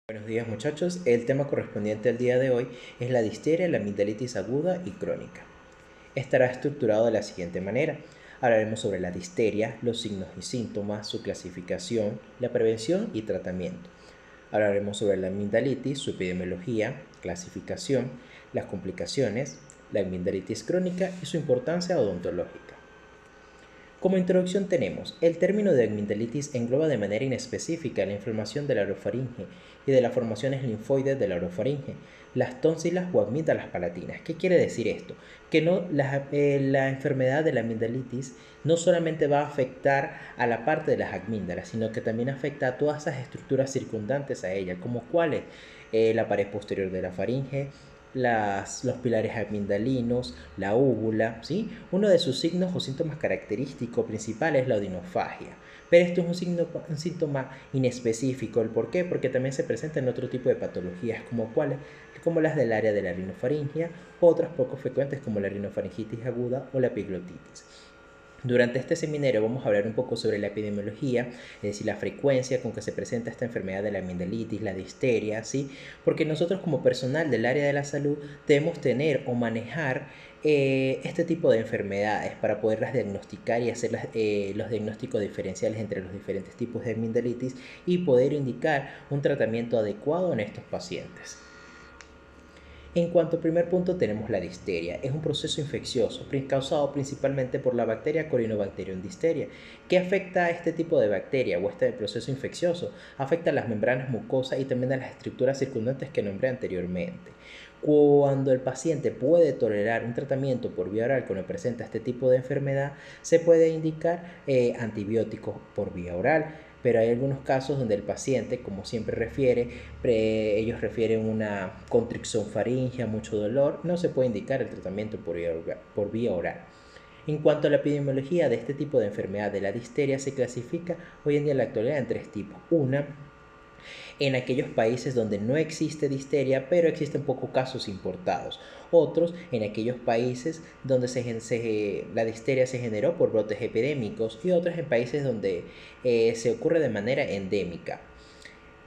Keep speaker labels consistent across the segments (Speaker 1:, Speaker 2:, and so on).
Speaker 1: Buenos días muchachos, el tema correspondiente al día de hoy es la disteria, la amigdalitis aguda y crónica. Estará estructurado de la siguiente manera. Hablaremos sobre la disteria, los signos y síntomas, su clasificación, la prevención y tratamiento. Hablaremos sobre la amigdalitis, su epidemiología, clasificación, las complicaciones, la amigdalitis crónica y su importancia odontológica. Como introducción tenemos, el término de amigdalitis engloba de manera inespecífica la inflamación de la orofaringe y de las formaciones linfoides de la orofaringe, las tónsilas o amígdalas palatinas. ¿Qué quiere decir esto? Que la enfermedad de la amigdalitis no solamente va a afectar a la parte de las amígdalas, sino que también afecta a todas esas estructuras circundantes a ella, como cuáles, la pared posterior de la faringe, los pilares amigdalinos, la úvula, ¿sí? Uno de sus signos o síntomas característicos principales es la odinofagia. Pero esto es un síntoma inespecífico. ¿El por qué? Porque también se presenta en otro tipo de patologías, como las del área de la rinofaringia, otras poco frecuentes como la rinofaringitis aguda o la epiglotitis. Durante este seminario vamos a hablar un poco sobre la epidemiología, es decir, la frecuencia con que se presenta esta enfermedad de la amigdalitis, la disteria, ¿sí? Porque nosotros como personal del área de la salud debemos tener o manejar este tipo de enfermedades para poderlas diagnosticar y hacer los diagnósticos diferenciales entre los diferentes tipos de amigdalitis y poder indicar un tratamiento adecuado en estos pacientes. En cuanto al primer punto tenemos la disteria. Es un proceso infeccioso causado principalmente por la bacteria Corynebacterium disteria. ¿Qué afecta a este tipo de bacteria o este proceso infeccioso? Afecta a las membranas mucosas y también a las estructuras circundantes que nombré anteriormente. Cuando el paciente puede tolerar un tratamiento por vía oral cuando presenta este tipo de enfermedad, se puede indicar antibióticos por vía oral, pero hay algunos casos donde el paciente, como siempre ellos refieren una constricción faríngea, mucho dolor, no se puede indicar el tratamiento por vía oral. En cuanto a la epidemiología de este tipo de enfermedad de la disteria, se clasifica hoy en día en la actualidad en tres tipos. Una, en aquellos países donde no existe disteria, pero existen pocos casos importados. Otros en aquellos países donde la disteria se generó por brotes epidémicos y otros en países donde se ocurre de manera endémica.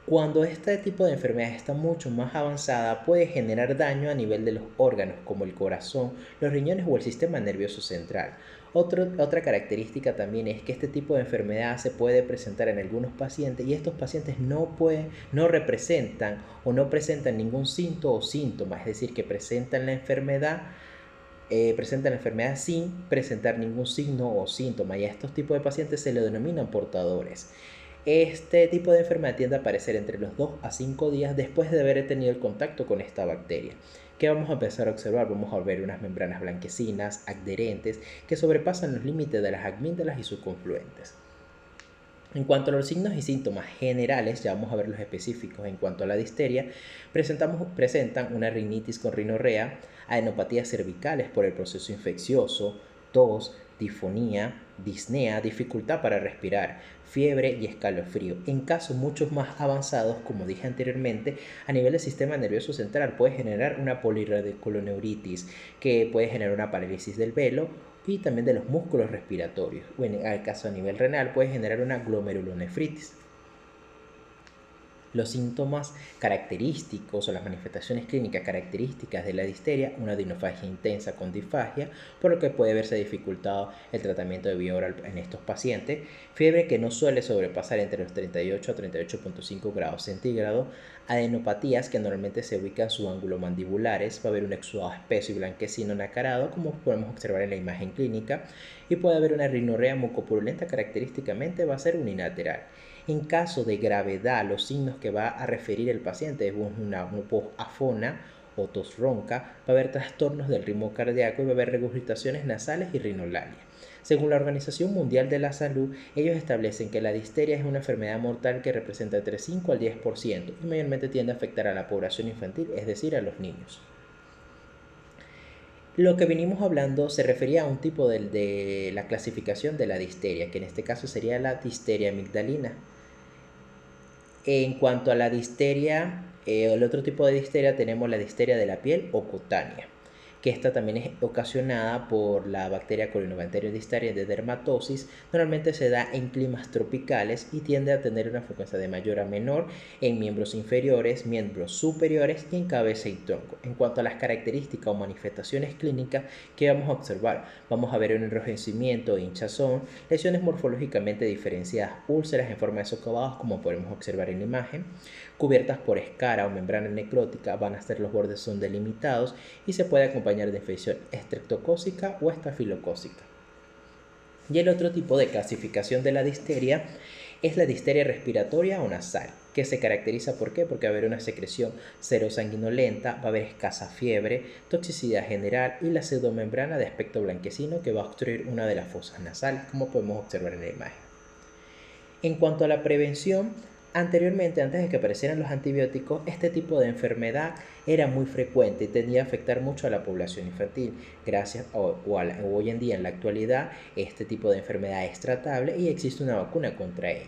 Speaker 1: Cuando este tipo de enfermedad está mucho más avanzada, puede generar daño a nivel de los órganos como el corazón, los riñones o el sistema nervioso central. Otra característica también es que este tipo de enfermedad se puede presentar en algunos pacientes y estos pacientes no representan o no presentan ningún síntoma o síntoma, es decir, que presentan la enfermedad sin presentar ningún signo o síntoma, y a estos tipos de pacientes se le denominan portadores. Este tipo de enfermedad tiende a aparecer entre los 2 a 5 días después de haber tenido el contacto con esta bacteria. ¿Qué vamos a empezar a observar? Vamos a ver unas membranas blanquecinas, adherentes, que sobrepasan los límites de las amígdalas y sus confluentes. En cuanto a los signos y síntomas generales, ya vamos a ver los específicos. En cuanto a la disteria, presentan una rinitis con rinorrea, adenopatías cervicales por el proceso infeccioso, tos, disfonía, disnea, dificultad para respirar, fiebre y escalofrío. En casos mucho más avanzados, como dije anteriormente, a nivel del sistema nervioso central puede generar una poliradiculoneuritis, que puede generar una parálisis del velo y también de los músculos respiratorios. O en el caso a nivel renal puede generar una glomerulonefritis. Los síntomas característicos o las manifestaciones clínicas características de la disteria, una odinofagia intensa con disfagia, por lo que puede verse dificultado el tratamiento de vía oral en estos pacientes, fiebre que no suele sobrepasar entre los 38 a 38.5 grados centígrados, adenopatías que normalmente se ubican subangulomandibulares, va a haber un exudado espeso y blanquecino nacarado, como podemos observar en la imagen clínica, y puede haber una rinorrea mucopurulenta, característicamente va a ser unilateral. En caso de gravedad, los signos que va a referir el paciente es una voz afona o tos ronca, va a haber trastornos del ritmo cardíaco y va a haber regurgitaciones nasales y rinolalia. Según la Organización Mundial de la Salud, ellos establecen que la disteria es una enfermedad mortal que representa entre 5 al 10% y mayormente tiende a afectar a la población infantil, es decir, a los niños. Lo que venimos hablando se refería a un tipo de la clasificación de la disteria, que en este caso sería la disteria amigdalina. En cuanto a la disteria, el otro tipo de disteria tenemos la disteria de la piel o cutánea. que esta también es ocasionada por la bacteria Corynebacterium diphtheria de dermatosis. Normalmente se da en climas tropicales y tiende a tener una frecuencia de mayor a menor en miembros inferiores, miembros superiores y en cabeza y tronco. En cuanto a las características o manifestaciones clínicas que vamos a observar, vamos a ver un enrojecimiento, hinchazón, lesiones morfológicamente diferenciadas, úlceras en forma de socavados como podemos observar en la imagen, cubiertas por escara o membrana necrótica, van a ser los bordes son delimitados y se puede acompañar de infección estreptocócica o estafilocócica. Y el otro tipo de clasificación de la difteria es la difteria respiratoria o nasal, que se caracteriza ¿por qué? Porque va a haber una secreción serosanguinolenta, va a haber escasa fiebre, toxicidad general y la pseudomembrana de aspecto blanquecino que va a obstruir una de las fosas nasales, como podemos observar en la imagen. En cuanto a la prevención, anteriormente, antes de que aparecieran los antibióticos, este tipo de enfermedad era muy frecuente y tendía a afectar mucho a la población infantil. Hoy en día, en la actualidad, este tipo de enfermedad es tratable y existe una vacuna contra ella.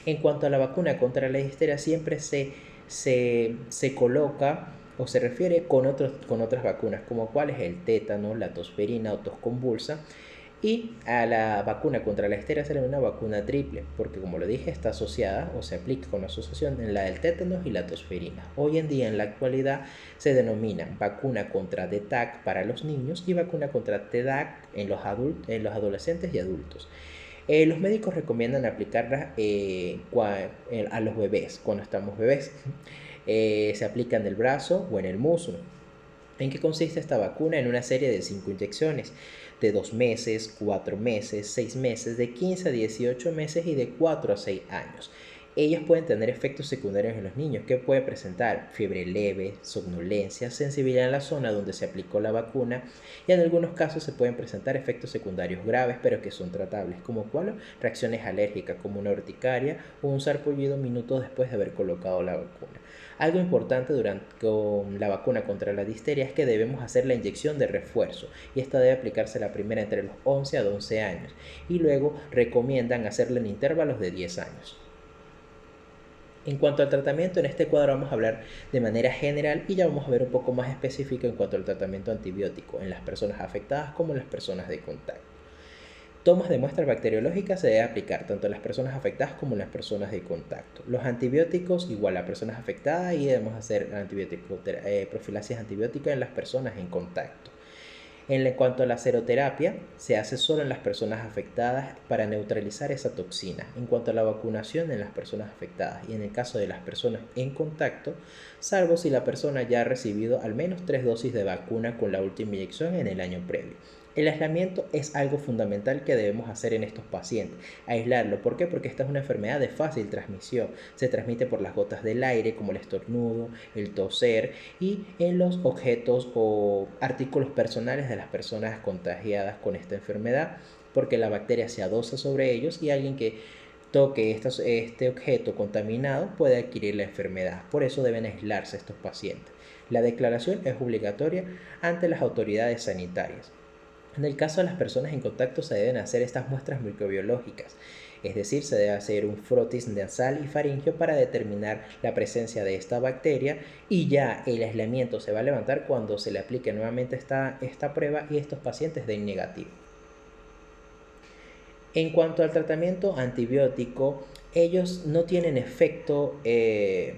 Speaker 1: En cuanto a la vacuna contra la difteria, siempre se coloca o se refiere con otras vacunas, como cuáles el tétano, la tosferina o tos convulsa. Y a la vacuna contra la difteria será una vacuna triple, porque como lo dije, está asociada o se aplica con asociación en la del tétanos y la tosferina. Hoy en día, en la actualidad, se denomina vacuna contra DTaC para los niños y vacuna contra TDAC en los adolescentes y adultos. Los médicos recomiendan aplicarla a los bebés, cuando estamos bebés. Se aplica en el brazo o en el muslo. ¿En qué consiste esta vacuna? En una serie de 5 inyecciones de 2 meses, 4 meses, 6 meses, de 15 a 18 meses y de 4 a 6 años. Ellas pueden tener efectos secundarios en los niños, que puede presentar fiebre leve, somnolencia, sensibilidad en la zona donde se aplicó la vacuna y en algunos casos se pueden presentar efectos secundarios graves pero que son tratables, como reacciones alérgicas como una urticaria o un sarpullido minutos después de haber colocado la vacuna. Algo importante con la vacuna contra la difteria es que debemos hacer la inyección de refuerzo y esta debe aplicarse la primera entre los 11 a 12 años y luego recomiendan hacerla en intervalos de 10 años. En cuanto al tratamiento, en este cuadro vamos a hablar de manera general y ya vamos a ver un poco más específico en cuanto al tratamiento antibiótico en las personas afectadas como en las personas de contacto. Tomas de muestras bacteriológicas se debe aplicar tanto en las personas afectadas como en las personas de contacto. Los antibióticos igual a personas afectadas y debemos hacer profilaxis antibiótica en las personas en contacto. En cuanto a la seroterapia, se hace solo en las personas afectadas para neutralizar esa toxina. En cuanto a la vacunación en las personas afectadas y en el caso de las personas en contacto, salvo si la persona ya ha recibido al menos 3 dosis de vacuna con la última inyección en el año previo. El aislamiento es algo fundamental que debemos hacer en estos pacientes. Aislarlo, ¿por qué? Porque esta es una enfermedad de fácil transmisión. Se transmite por las gotas del aire, como el estornudo, el toser y en los objetos o artículos personales de las personas contagiadas con esta enfermedad, porque la bacteria se adosa sobre ellos y alguien que toque este objeto contaminado puede adquirir la enfermedad. Por eso deben aislarse estos pacientes. La declaración es obligatoria ante las autoridades sanitarias. En el caso de las personas en contacto se deben hacer estas muestras microbiológicas, es decir, se debe hacer un frotis nasal y faríngeo para determinar la presencia de esta bacteria y ya el aislamiento se va a levantar cuando se le aplique nuevamente esta prueba y estos pacientes den negativo. En cuanto al tratamiento antibiótico, ellos no tienen efecto en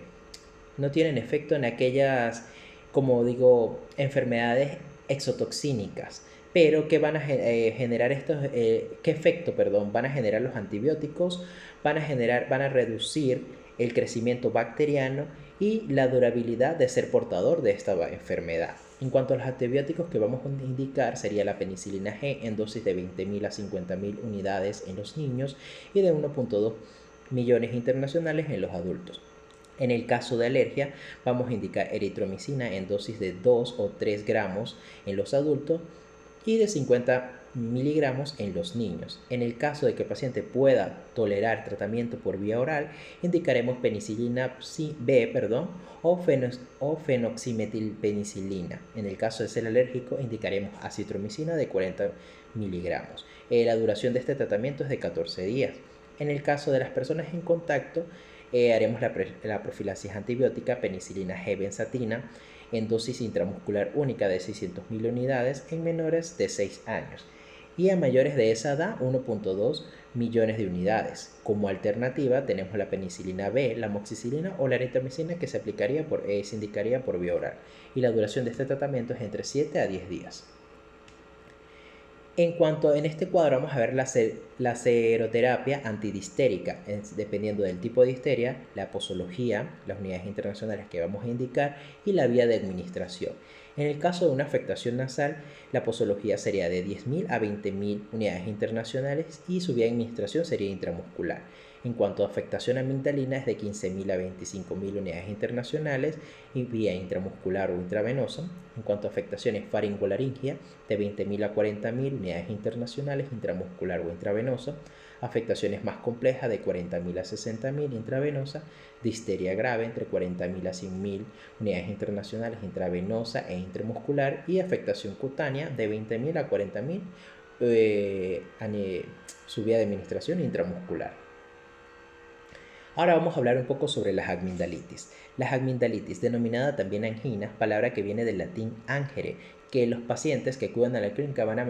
Speaker 1: aquellas, como digo, enfermedades exotoxínicas. Pero ¿qué van a generar qué efecto, van a generar los antibióticos? Van a reducir el crecimiento bacteriano y la durabilidad de ser portador de esta enfermedad. En cuanto a los antibióticos que vamos a indicar, sería la penicilina G en dosis de 20.000 a 50.000 unidades en los niños y de 1.2 millones internacionales en los adultos. En el caso de alergia, vamos a indicar eritromicina en dosis de 2 o 3 gramos en los adultos y de 50 miligramos en los niños. En el caso de que el paciente pueda tolerar tratamiento por vía oral, indicaremos penicilina B o fenoximetilpenicilina. En el caso de ser alérgico, indicaremos acitromicina de 40 miligramos. La duración de este tratamiento es de 14 días. En el caso de las personas en contacto, Haremos la profilaxis antibiótica penicilina G-benzatina en dosis intramuscular única de 600.000 unidades en menores de 6 años y a mayores de esa edad 1.2 millones de unidades. Como alternativa tenemos la penicilina B, la amoxicilina o la eritromicina que se indicaría por vía oral y la duración de este tratamiento es entre 7 a 10 días. En este cuadro vamos a ver la seroterapia antidistérica, dependiendo del tipo de disteria, la posología, las unidades internacionales que vamos a indicar y la vía de administración. En el caso de una afectación nasal, la posología sería de 10.000 a 20.000 unidades internacionales y su vía de administración sería intramuscular. En cuanto a afectación amigdalina es de 15.000 a 25.000 unidades internacionales y vía intramuscular o intravenosa. En cuanto a afectaciones faringolaringia, de 20.000 a 40.000 unidades internacionales intramuscular o intravenosa. Afectaciones más complejas de 40.000 a 60.000 intravenosa. Disteria grave entre 40.000 a 100.000 unidades internacionales intravenosa e intramuscular. Y afectación cutánea de 20.000 a 40.000 su vía de administración intramuscular. Ahora vamos a hablar un poco sobre las amigdalitis. Las amigdalitis, denominada también angina, palabra que viene del latín angere, que los pacientes que acudan a la clínica van a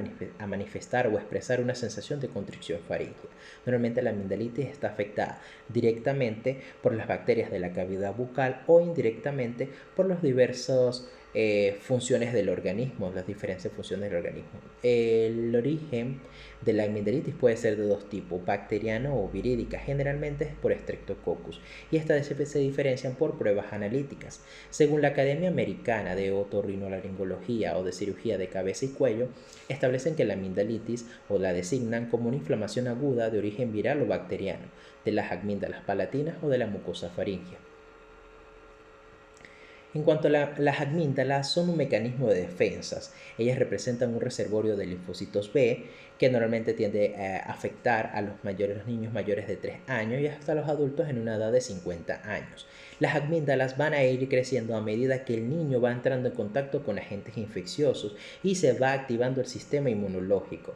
Speaker 1: manifestar o expresar una sensación de constricción faríngea. Normalmente la amigdalitis está afectada directamente por las bacterias de la cavidad bucal o indirectamente por los diversos funciones del organismo, las diferentes funciones del organismo. El origen de la amigdalitis puede ser de dos tipos, bacteriano o virídica, generalmente es por Streptococcus, y estas se diferencian por pruebas analíticas. Según la Academia Americana de Otorrinolaringología o de Cirugía de Cabeza y Cuello, establecen que la amigdalitis o la designan como una inflamación aguda de origen viral o bacteriano, de las amígdalas palatinas o de la mucosa faríngea. En cuanto a las amígdalas, son un mecanismo de defensas. Ellas representan un reservorio de linfocitos B que normalmente tiende a afectar a los niños mayores de 3 años y hasta los adultos en una edad de 50 años. Las amígdalas van a ir creciendo a medida que el niño va entrando en contacto con agentes infecciosos y se va activando el sistema inmunológico.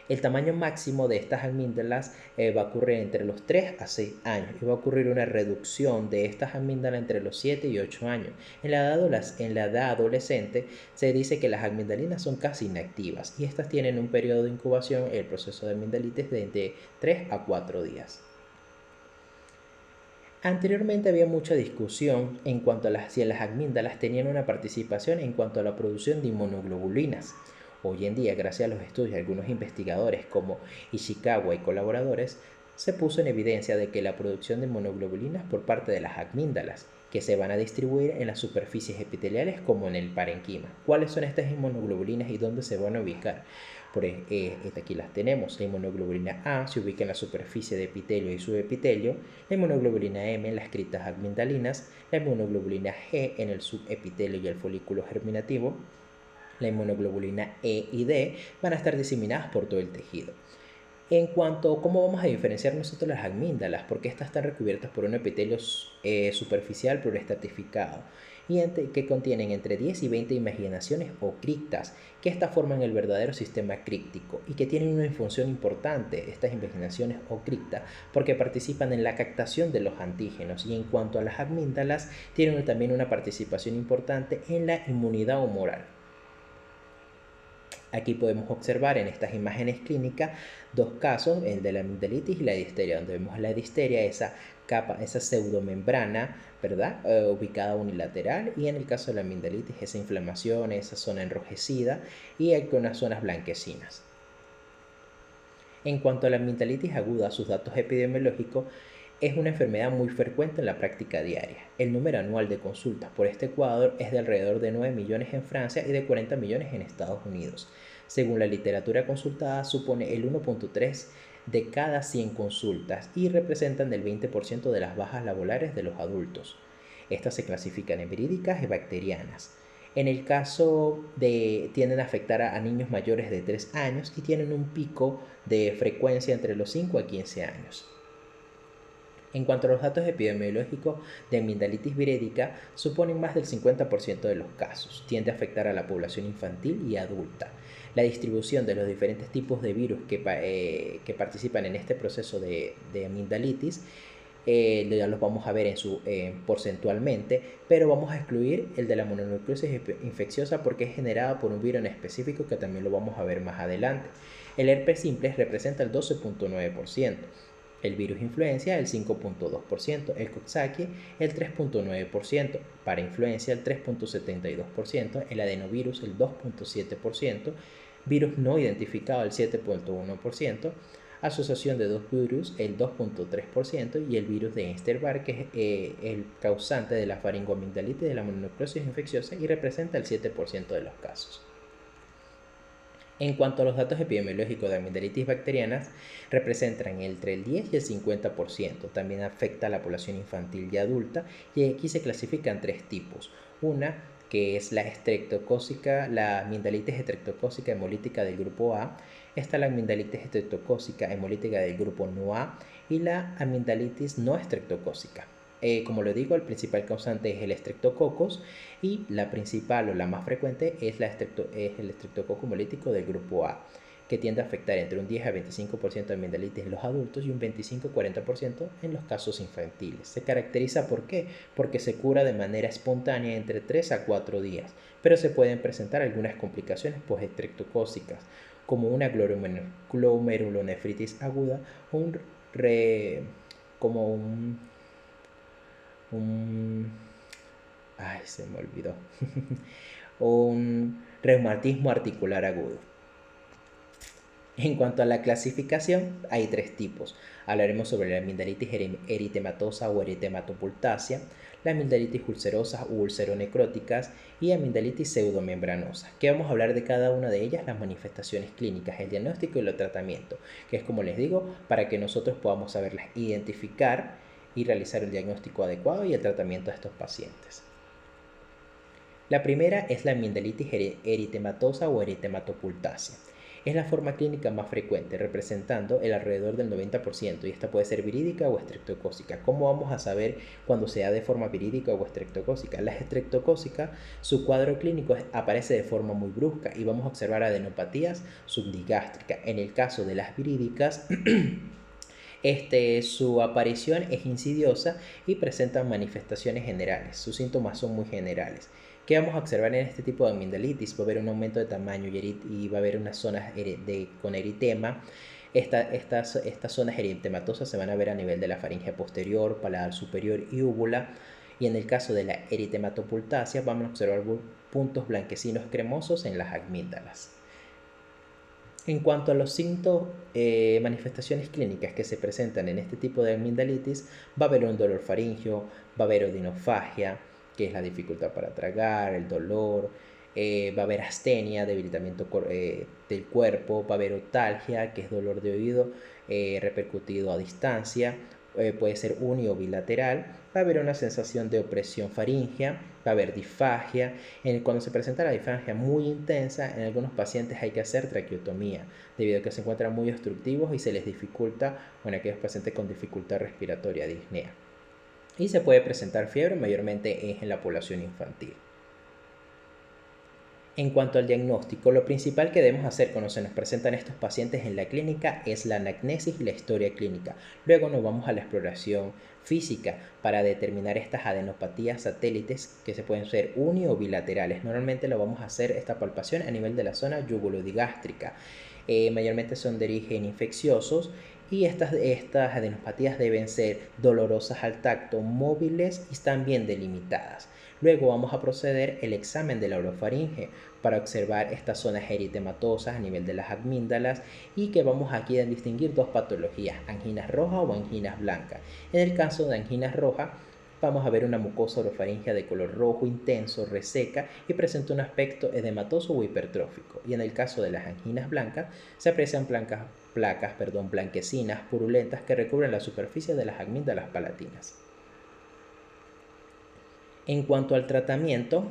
Speaker 1: El tamaño máximo de estas amígdalas va a ocurrir entre los 3 a 6 años y va a ocurrir una reducción de estas amígdalas entre los 7 y 8 años. En la edad adolescente se dice que las amigdalinas son casi inactivas y estas tienen un periodo de incubación, el proceso de amigdalitis, de entre 3 a 4 días. Anteriormente había mucha discusión en cuanto a si las amígdalas tenían una participación en cuanto a la producción de inmunoglobulinas. Hoy en día, gracias a los estudios de algunos investigadores como Ishikawa y colaboradores, se puso en evidencia de que la producción de inmunoglobulinas por parte de las amígdalas, que se van a distribuir en las superficies epiteliales como en el parenquima. ¿Cuáles son estas inmunoglobulinas y dónde se van a ubicar? Aquí las tenemos. La inmunoglobulina A se ubica en la superficie de epitelio y subepitelio, la inmunoglobulina M en las criptas amigdalinas, la inmunoglobulina G en el subepitelio y el folículo germinativo. La inmunoglobulina E y D van a estar diseminadas por todo el tejido. En cuanto a cómo vamos a diferenciar nosotros las amígdalas, porque estas están recubiertas por un epitelio superficial pluriestratificado y que contienen entre 10 y 20 imaginaciones o criptas, que estas forman el verdadero sistema críptico y que tienen una función importante, estas imaginaciones o criptas, porque participan en la captación de los antígenos. Y en cuanto a las amígdalas, tienen también una participación importante en la inmunidad humoral. Aquí podemos observar en estas imágenes clínicas dos casos, el de la amigdalitis y la disteria, donde vemos la disteria, esa capa, esa pseudomembrana, ¿verdad? Ubicada unilateral, y en el caso de la amigdalitis, esa inflamación, esa zona enrojecida y algunas zonas blanquecinas. En cuanto a la amigdalitis aguda, sus datos epidemiológicos, es una enfermedad muy frecuente en la práctica diaria. El número anual de consultas por este cuadro es de alrededor de 9 millones en Francia y de 40 millones en Estados Unidos. Según la literatura consultada, supone el 1.3 de cada 100 consultas y representan el 20% de las bajas laborales de los adultos. Estas se clasifican en virídicas y bacterianas. En el caso tienden a afectar a niños mayores de 3 años y tienen un pico de frecuencia entre los 5 a 15 años. En cuanto a los datos epidemiológicos de amigdalitis virídica, suponen más del 50% de los casos. Tiende a afectar a la población infantil y adulta. La distribución de los diferentes tipos de virus que participan en este proceso de amigdalitis ya los vamos a ver porcentualmente, pero vamos a excluir el de la mononucleosis infecciosa porque es generada por un virus en específico que también lo vamos a ver más adelante. El herpes simple representa el 12.9%. El virus influencia el 5.2%, el Coxsackie el 3.9%, para influencia el 3.72%, el adenovirus el 2.7%, virus no identificado el 7.1%, asociación de dos virus el 2.3% y el virus de Epstein-Barr, que es el causante de la faringoamigdalitis de la mononucleosis infecciosa y representa el 7% de los casos. En cuanto a los datos epidemiológicos de amigdalitis bacterianas, representan entre el 10 y el 50%. También afecta a la población infantil y adulta y aquí se clasifican tres tipos. Una que es la estreptocócica, la amigdalitis estreptocócica hemolítica del grupo A. Está la amigdalitis estreptocócica hemolítica del grupo no A y la amigdalitis no estreptocócica. Como lo digo, el principal causante es el Streptococcus y la principal o la más frecuente es el Streptococcus hemolítico del grupo A, que tiende a afectar entre un 10 a 25% de amigdalitis en los adultos y un 25-40% en los casos infantiles. Se caracteriza ¿por qué? Porque se cura de manera espontánea entre 3 a 4 días, pero se pueden presentar algunas complicaciones post-estreptocócicas, como una glomerulonefritis aguda o se me olvidó. Un reumatismo articular agudo. En cuanto a la clasificación, hay tres tipos. Hablaremos sobre la amigdalitis eritematosa o eritematopulácea, la amigdalitis ulcerosa u ulceronecróticas y amigdalitis pseudomembranosa. Que vamos a hablar de cada una de ellas, las manifestaciones clínicas, el diagnóstico y el tratamiento, que es como les digo, para que nosotros podamos saberlas identificar y realizar el diagnóstico adecuado y el tratamiento de estos pacientes. La primera es la amigdalitis eritematosa o eritematopulácea. Es la forma clínica más frecuente, representando el alrededor del 90%, y esta puede ser virídica o estreptocócica. ¿Cómo vamos a saber cuando se da de forma virídica o estreptocócica? La estreptocócica, su cuadro clínico aparece de forma muy brusca y vamos a observar adenopatías subdigástricas. En el caso de las virídicas, su aparición es insidiosa y presenta manifestaciones generales. Sus síntomas son muy generales. ¿Qué vamos a observar en este tipo de amigdalitis? Va a haber un aumento de tamaño y va a haber unas zonas con eritema. Estas zonas eritematosas se van a ver a nivel de la faringe posterior, paladar superior y úvula. Y en el caso de la eritematopulácea vamos a observar puntos blanquecinos cremosos en las amígdalas. En cuanto a los manifestaciones clínicas que se presentan en este tipo de amigdalitis, va a haber un dolor faríngeo, va a haber odinofagia, que es la dificultad para tragar, el dolor, va a haber astenia, debilitamiento del cuerpo, va a haber otalgia, que es dolor de oído repercutido a distancia, puede ser uni o bilateral, va a haber una sensación de opresión faríngea, va a haber disfagia. Cuando se presenta la disfagia muy intensa, en algunos pacientes hay que hacer traqueotomía, debido a que se encuentran muy obstructivos y se les dificulta, o en aquellos pacientes con dificultad respiratoria, disnea. Y se puede presentar fiebre, mayormente en la población infantil. En cuanto al diagnóstico, lo principal que debemos hacer cuando se nos presentan estos pacientes en la clínica es la anamnesis y la historia clínica. Luego nos vamos a la exploración física para determinar estas adenopatías satélites que se pueden ser uni o bilaterales. Normalmente lo vamos a hacer esta palpación a nivel de la zona yugulodigástrica. Mayormente son de origen infecciosos y estas adenopatías deben ser dolorosas al tacto, móviles y están bien delimitadas. Luego vamos a proceder el examen de la orofaringe para observar estas zonas eritematosas a nivel de las amígdalas y que vamos aquí a distinguir dos patologías, anginas rojas o anginas blancas. En el caso de anginas rojas, vamos a ver una mucosa orofaringea de color rojo intenso, reseca y presenta un aspecto edematoso o hipertrófico. Y en el caso de las anginas blancas, se aprecian placas blanquecinas, purulentas que recubren la superficie de las amígdalas palatinas. En cuanto al tratamiento,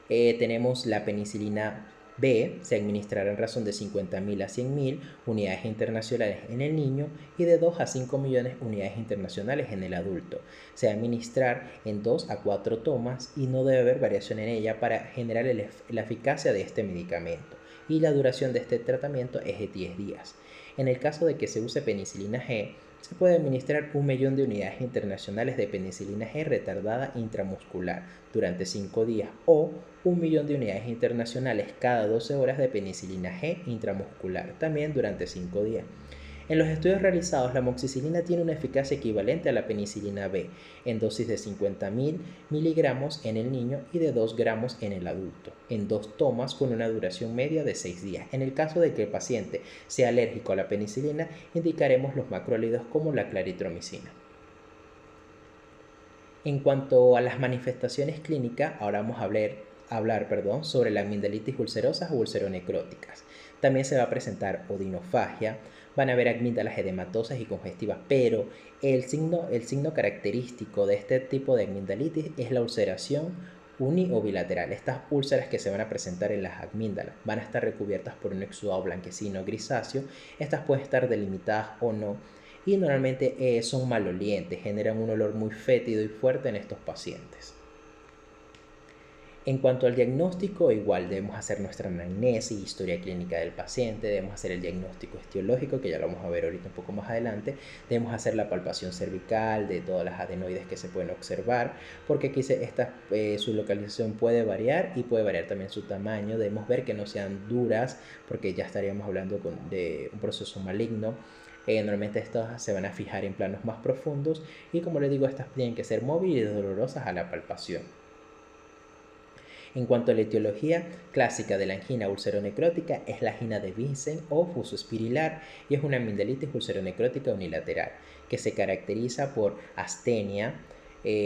Speaker 1: tenemos la penicilina B, se administrará en razón de 50.000 a 100.000 unidades internacionales en el niño y de 2 a 5 millones unidades internacionales en el adulto. Se va a administrar en 2 a 4 tomas y no debe haber variación en ella para generar la eficacia de este medicamento. Y la duración de este tratamiento es de 10 días. En el caso de que se use penicilina G, se puede administrar 1 millón de unidades internacionales de penicilina G retardada intramuscular durante 5 días o 1 millón de unidades internacionales cada 12 horas de penicilina G intramuscular, también durante 5 días. En los estudios realizados, la amoxicilina tiene una eficacia equivalente a la penicilina B en dosis de 50.000 miligramos en el niño y de 2 gramos en el adulto, en 2 tomas con una duración media de 6 días. En el caso de que el paciente sea alérgico a la penicilina, indicaremos los macrólidos como la claritromicina. En cuanto a las manifestaciones clínicas, ahora vamos a hablar sobre la amigdalitis ulcerosas o ulceronecróticas. También se va a presentar odinofagia, van a haber amígdalas edematosas y congestivas, pero el signo característico de este tipo de amigdalitis es la ulceración uni o bilateral. Estas úlceras que se van a presentar en las amígdalas van a estar recubiertas por un exudado blanquecino grisáceo. Estas pueden estar delimitadas o no y normalmente son malolientes, generan un olor muy fétido y fuerte en estos pacientes. En cuanto al diagnóstico, igual debemos hacer nuestra anamnesis, historia clínica del paciente, debemos hacer el diagnóstico etiológico, que ya lo vamos a ver ahorita un poco más adelante, debemos hacer la palpación cervical de todas las adenoides que se pueden observar, porque aquí su localización puede variar y puede variar también su tamaño. Debemos ver que no sean duras, porque ya estaríamos hablando de un proceso maligno. Normalmente estas se van a fijar en planos más profundos y, como les digo, estas tienen que ser móviles y dolorosas a la palpación. En cuanto a la etiología clásica de la angina ulceronecrótica, es la angina de Vincent o fuso espirilar y es una amigdalitis ulceronecrótica unilateral que se caracteriza por astenia,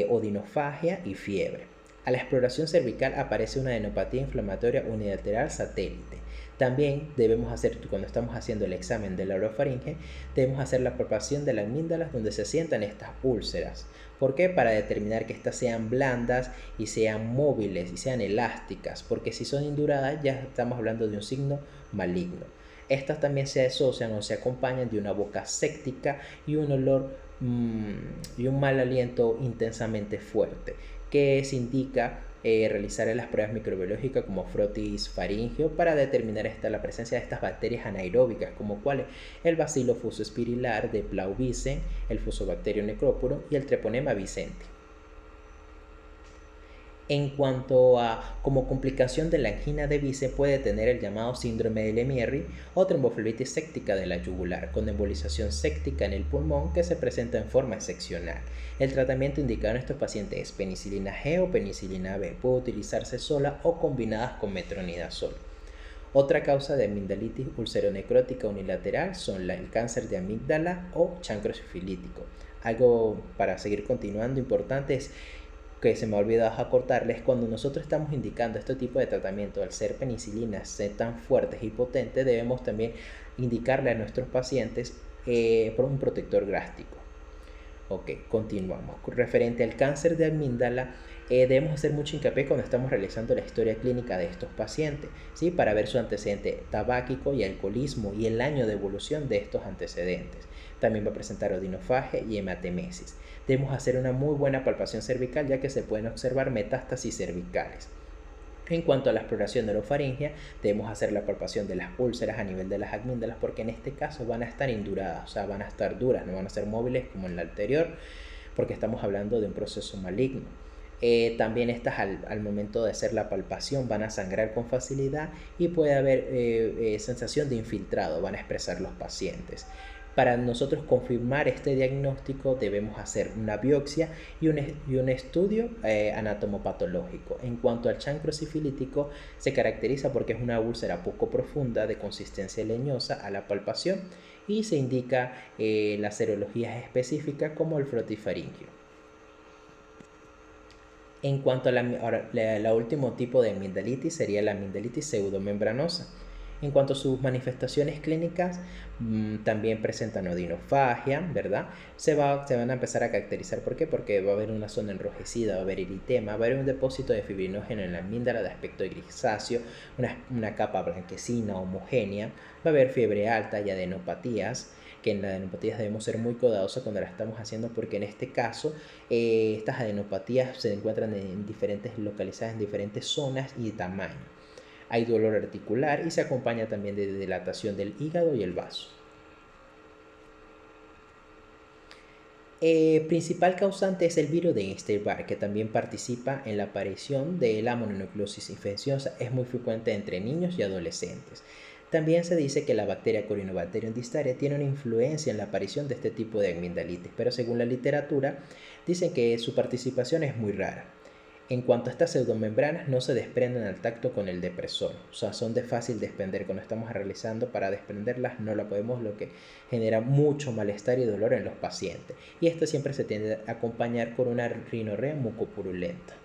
Speaker 1: odinofagia y fiebre. A la exploración cervical aparece una adenopatía inflamatoria unilateral satélite. También debemos hacer, cuando estamos haciendo el examen de la orofaringe, debemos hacer la palpación de las amígdalas donde se sientan estas úlceras. ¿Por qué? Para determinar que estas sean blandas y sean móviles y sean elásticas, porque si son induradas ya estamos hablando de un signo maligno. Estas también se asocian o se acompañan de una boca séptica y un olor y un mal aliento intensamente fuerte, que se indica realizar las pruebas microbiológicas como frotis faringeo para determinar la presencia de estas bacterias anaeróbicas, como cuáles: el bacilo fusospirilar de Blauvicen, el Fusobacterium necropurum y el Treponema vicente. En cuanto a como complicación de la angina de Vincent, puede tener el llamado síndrome de Lemierre o tromboflebitis séptica de la yugular, con embolización séptica en el pulmón que se presenta en forma excepcional. El tratamiento indicado en estos pacientes es penicilina G o penicilina B. Puede utilizarse sola o combinadas con metronidazol. Otra causa de amigdalitis ulceronecrótica unilateral son el cáncer de amígdala o chancro sifilítico. Algo para seguir continuando importante es que se me ha olvidado acortarles: cuando nosotros estamos indicando este tipo de tratamiento, al ser penicilinas ser tan fuertes y potentes, debemos también indicarle a nuestros pacientes por un protector gástrico. Ok, continuamos. Referente al cáncer de amígdala, debemos hacer mucho hincapié cuando estamos realizando la historia clínica de estos pacientes, ¿sí? Para ver su antecedente tabáquico y alcoholismo y el año de evolución de estos antecedentes. También va a presentar odinofagia y hematemesis. Debemos hacer una muy buena palpación cervical, ya que se pueden observar metástasis cervicales. En cuanto a la exploración de la orofaringia, debemos hacer la palpación de las úlceras a nivel de las amígdalas, porque en este caso van a estar induradas, o sea, van a estar duras, no van a ser móviles como en la anterior, porque estamos hablando de un proceso maligno. También estas al momento de hacer la palpación van a sangrar con facilidad y puede haber sensación de infiltrado, van a expresar los pacientes. Para nosotros confirmar este diagnóstico debemos hacer una biopsia y un estudio anatomopatológico. En cuanto al chancro sifilítico, se caracteriza porque es una úlcera poco profunda de consistencia leñosa a la palpación y se indica las serologías específicas como el frotifaringio. En cuanto a la último tipo de amigdalitis sería la amigdalitis pseudomembranosa. En cuanto a sus manifestaciones clínicas, también presentan odinofagia, ¿verdad? Se van a empezar a caracterizar. ¿Por qué? Porque va a haber una zona enrojecida, va a haber eritema, va a haber un depósito de fibrinógeno en la amígdala de aspecto grisáceo, una capa blanquecina homogénea, va a haber fiebre alta y adenopatías, que en las adenopatías debemos ser muy cuidadosos cuando las estamos haciendo, porque en este caso estas adenopatías se encuentran localizadas en diferentes zonas y tamaños. Hay dolor articular y se acompaña también de dilatación del hígado y el vaso. Principal causante es el virus de Epstein-Barr, que también participa en la aparición de la mononucleosis infecciosa. Es muy frecuente entre niños y adolescentes. También se dice que la bacteria Corynebacterium distaria tiene una influencia en la aparición de este tipo de amigdalitis, pero según la literatura dicen que su participación es muy rara. En cuanto a estas pseudomembranas, no se desprenden al tacto con el depresor, o sea, son de fácil desprender. Cuando estamos realizando para desprenderlas, no la podemos, lo que genera mucho malestar y dolor en los pacientes. Y esto siempre se tiende a acompañar con una rinorrea mucopurulenta.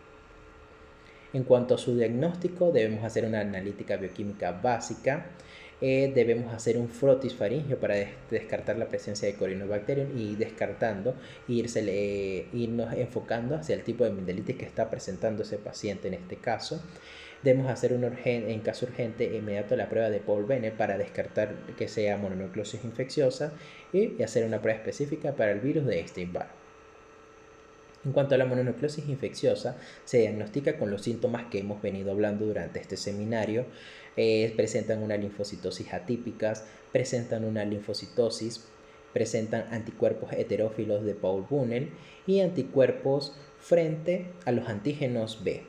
Speaker 1: En cuanto a su diagnóstico, debemos hacer una analítica bioquímica básica. Debemos hacer un frotis faríngeo para descartar la presencia de Corynebacterium y descartando, irnos enfocando hacia el tipo de amigdalitis que está presentando ese paciente en este caso. Debemos hacer en caso urgente inmediato la prueba de Paul Bennett para descartar que sea mononucleosis infecciosa y hacer una prueba específica para el virus de Epstein-Barr. En cuanto a la mononucleosis infecciosa, se diagnostica con los síntomas que hemos venido hablando durante este seminario. Presentan una linfocitosis atípicas, presentan una linfocitosis, presentan anticuerpos heterófilos de Paul Bunel y anticuerpos frente a los antígenos B.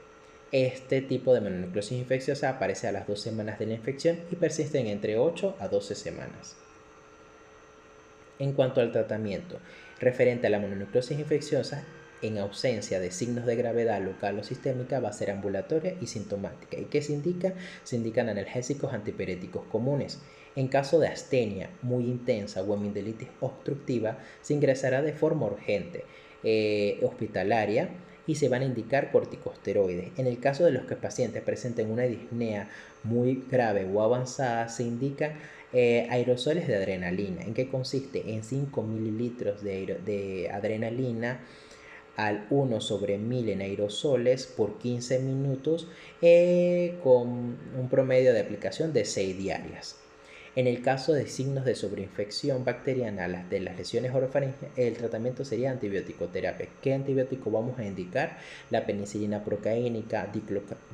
Speaker 1: Este tipo de mononucleosis infecciosa aparece a las 2 semanas de la infección y persisten entre 8 a 12 semanas. En cuanto al tratamiento referente a la mononucleosis infecciosa, en ausencia de signos de gravedad local o sistémica, va a ser ambulatoria y sintomática. ¿Y qué se indica? Se indican analgésicos antipiréticos comunes. En caso de astenia muy intensa o amigdalitis obstructiva, se ingresará de forma urgente hospitalaria y se van a indicar corticosteroides. En el caso de los que pacientes presenten una disnea muy grave o avanzada, se indican aerosoles de adrenalina. ¿En qué consiste? En 5 mililitros de adrenalina al 1/1000 en aerosoles por 15 minutos con un promedio de aplicación de 6 diarias. En el caso de signos de sobreinfección bacteriana de las lesiones orofaringeas, el tratamiento sería antibiótico-terapia. ¿Qué antibiótico vamos a indicar? La penicilina procaínica,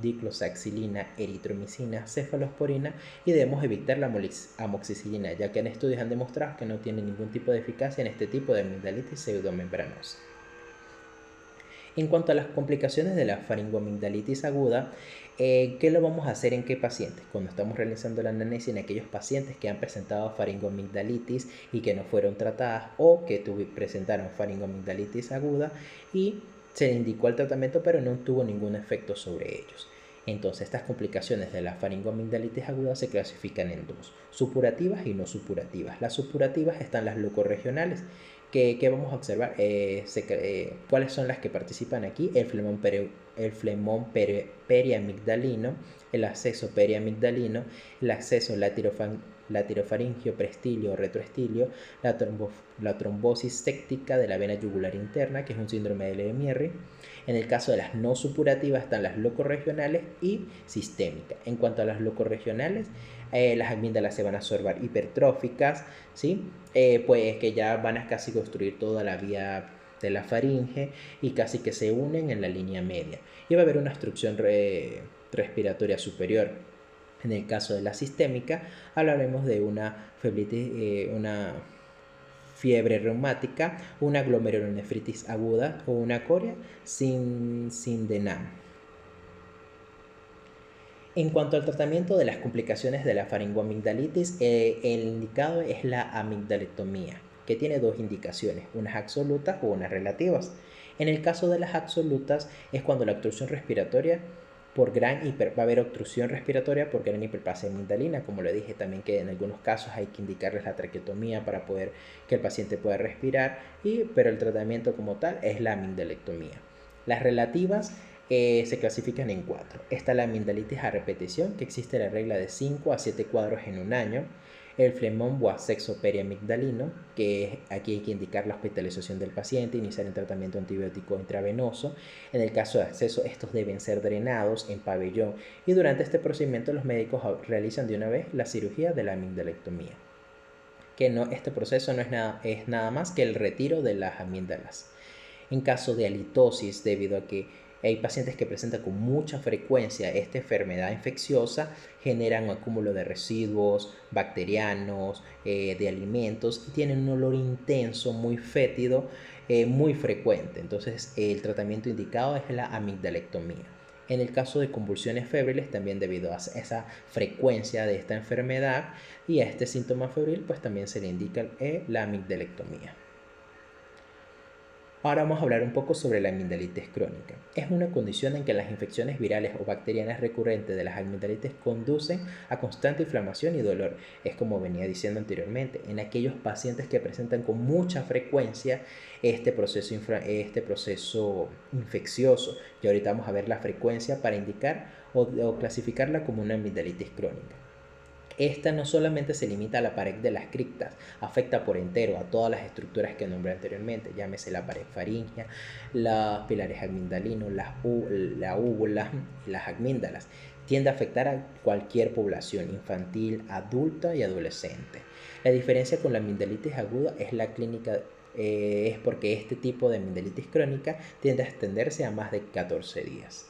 Speaker 1: diclosaxilina, eritromicina, cefalosporina, y debemos evitar la amoxicilina, ya que en estudios han demostrado que no tiene ningún tipo de eficacia en este tipo de amigdalitis pseudomembranosa. En cuanto a las complicaciones de la faringoamigdalitis aguda, ¿qué lo vamos a hacer en qué pacientes? Cuando estamos realizando la anamnesis en aquellos pacientes que han presentado faringoamigdalitis y que no fueron tratadas o que presentaron faringoamigdalitis aguda y se le indicó el tratamiento pero no tuvo ningún efecto sobre ellos. Entonces, estas complicaciones de la faringoamigdalitis aguda se clasifican en dos: supurativas y no supurativas. Las supurativas están las leucorregionales. ¿Qué vamos a observar? ¿Cuáles son las que participan aquí? El flemón periamigdalino, el acceso periamigdalino, el acceso latirofaringio, preestilio o retroestilio, la trombosis séptica de la vena yugular interna, que es un síndrome de Lemierre. En el caso de las no supurativas están las locorregionales y sistémicas. En cuanto a las locorregionales, las amígdalas se van a observar hipertróficas, ¿sí? Pues que ya van a casi construir toda la vía de la faringe y casi que se unen en la línea media. Y va a haber una obstrucción respiratoria superior. En el caso de la sistémica, hablaremos de una fiebre reumática, una glomerulonefritis aguda o una coria sin DNAM. En cuanto al tratamiento de las complicaciones de la faringoamigdalitis, el indicado es la amigdalectomía, que tiene dos indicaciones, unas absolutas o unas relativas. En el caso de las absolutas es cuando la obstrucción respiratoria va a haber obstrucción respiratoria por gran hiperplasia amigdalina, como le dije también, que en algunos casos hay que indicarles la traqueotomía para poder que el paciente pueda respirar, pero el tratamiento como tal es la amigdalectomía. Las relativas se clasifican en 4. Está la amigdalitis a repetición, que existe la regla de 5 a 7 cuadros en un año. El flemón boasexo periamigdalino, que aquí hay que indicar la hospitalización del paciente, iniciar el tratamiento antibiótico intravenoso. En el caso de acceso, estos deben ser drenados en pabellón y durante este procedimiento los médicos realizan de una vez la cirugía de la amigdalectomía. Este proceso no es nada más que el retiro de las amígdalas. En caso de halitosis, debido a que Hay pacientes que presentan con mucha frecuencia esta enfermedad infecciosa, generan un acúmulo de residuos bacterianos, de alimentos, y tienen un olor intenso, muy fétido, muy frecuente. Entonces, el tratamiento indicado es la amigdalectomía. En el caso de convulsiones febriles, también debido a esa frecuencia de esta enfermedad y a este síntoma febril, pues también se le indica la amigdalectomía. Ahora vamos a hablar un poco sobre la amigdalitis crónica. Es una condición en que las infecciones virales o bacterianas recurrentes de las amigdalitis conducen a constante inflamación y dolor. Es como venía diciendo anteriormente, en aquellos pacientes que presentan con mucha frecuencia este proceso infeccioso. Y ahorita vamos a ver la frecuencia para indicar o clasificarla como una amigdalitis crónica. Esta no solamente se limita a la pared de las criptas, afecta por entero a todas las estructuras que nombré anteriormente, llámese la pared faríngea, los pilares amigdalinos, la úvula y las amígdalas. Tiende a afectar a cualquier población, infantil, adulta y adolescente. La diferencia con la amigdalitis aguda es la clínica, es porque este tipo de amigdalitis crónica tiende a extenderse a más de 14 días.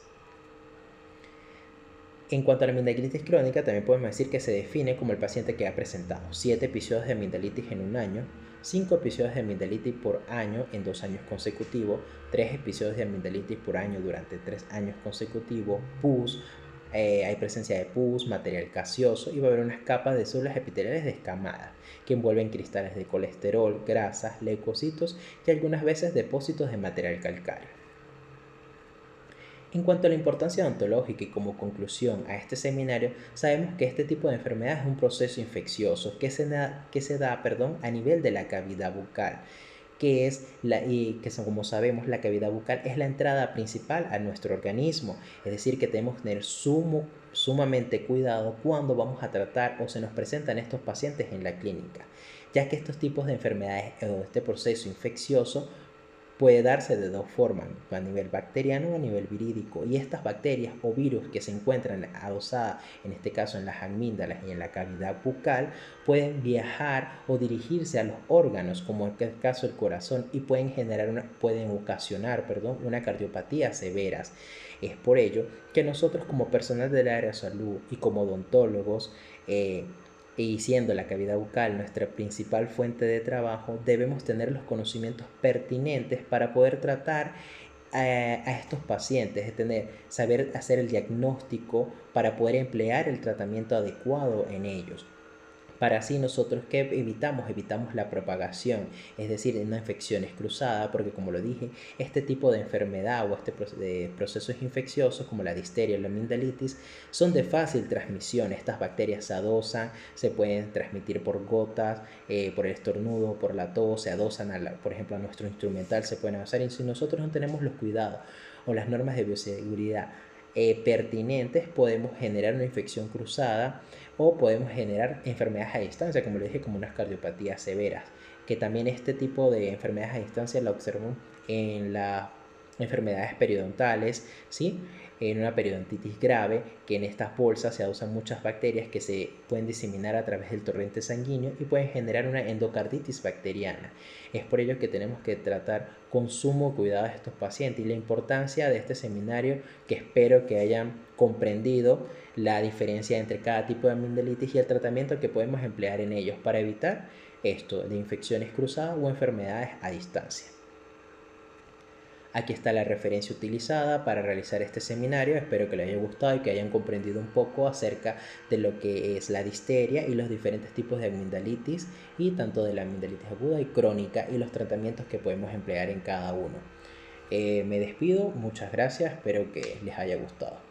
Speaker 1: En cuanto a la amigdalitis crónica, también podemos decir que se define como el paciente que ha presentado 7 episodios de amigdalitis en un año, 5 episodios de amigdalitis por año en 2 años consecutivos, 3 episodios de amigdalitis por año durante 3 años consecutivos, pus, hay presencia de pus, material gaseoso, y va a haber unas capas de células epiteliales descamadas que envuelven cristales de colesterol, grasas, leucocitos y algunas veces depósitos de material calcáreo. En cuanto a la importancia odontológica y como conclusión a este seminario, sabemos que este tipo de enfermedad es un proceso infeccioso que se da a nivel de la cavidad bucal, como sabemos, la cavidad bucal es la entrada principal a nuestro organismo, es decir, que tenemos que tener sumamente cuidado cuando vamos a tratar o se nos presentan estos pacientes en la clínica, ya que estos tipos de enfermedades o este proceso infeccioso puede darse de dos formas, a nivel bacteriano o a nivel virídico, y estas bacterias o virus que se encuentran adosadas, en este caso en las amígdalas y en la cavidad bucal, pueden viajar o dirigirse a los órganos, como en el caso del corazón, y pueden ocasionar una cardiopatía severas. Es por ello que nosotros, como personal del área de salud y como odontólogos, y siendo la cavidad bucal nuestra principal fuente de trabajo, debemos tener los conocimientos pertinentes para poder tratar a estos pacientes, saber hacer el diagnóstico para poder emplear el tratamiento adecuado en ellos. Para así nosotros, ¿qué evitamos? Evitamos la propagación, es decir, una infección cruzada, porque como lo dije, este tipo de enfermedad o de procesos infecciosos como la difteria o la amigdalitis son de fácil transmisión. Estas bacterias se adosan, se pueden transmitir por gotas, por el estornudo, por la tos, se adosan, por ejemplo, a nuestro instrumental se pueden adosar, y si nosotros no tenemos los cuidados o las normas de bioseguridad pertinentes, podemos generar una infección cruzada o podemos generar enfermedades a distancia, como le dije, como unas cardiopatías severas, que también este tipo de enfermedades a distancia la observamos en las enfermedades periodontales, ¿sí? En una periodontitis grave, que en estas bolsas se usan muchas bacterias que se pueden diseminar a través del torrente sanguíneo y pueden generar una endocarditis bacteriana. Es por ello que tenemos que tratar con sumo cuidado a estos pacientes, y la importancia de este seminario, que espero que hayan comprendido la diferencia entre cada tipo de amigdalitis y el tratamiento que podemos emplear en ellos para evitar esto de infecciones cruzadas o enfermedades a distancia. Aquí está la referencia utilizada para realizar este seminario. Espero que les haya gustado y que hayan comprendido un poco acerca de lo que es la difteria y los diferentes tipos de amigdalitis, y tanto de la amigdalitis aguda y crónica, y los tratamientos que podemos emplear en cada uno. Me despido, muchas gracias, espero que les haya gustado.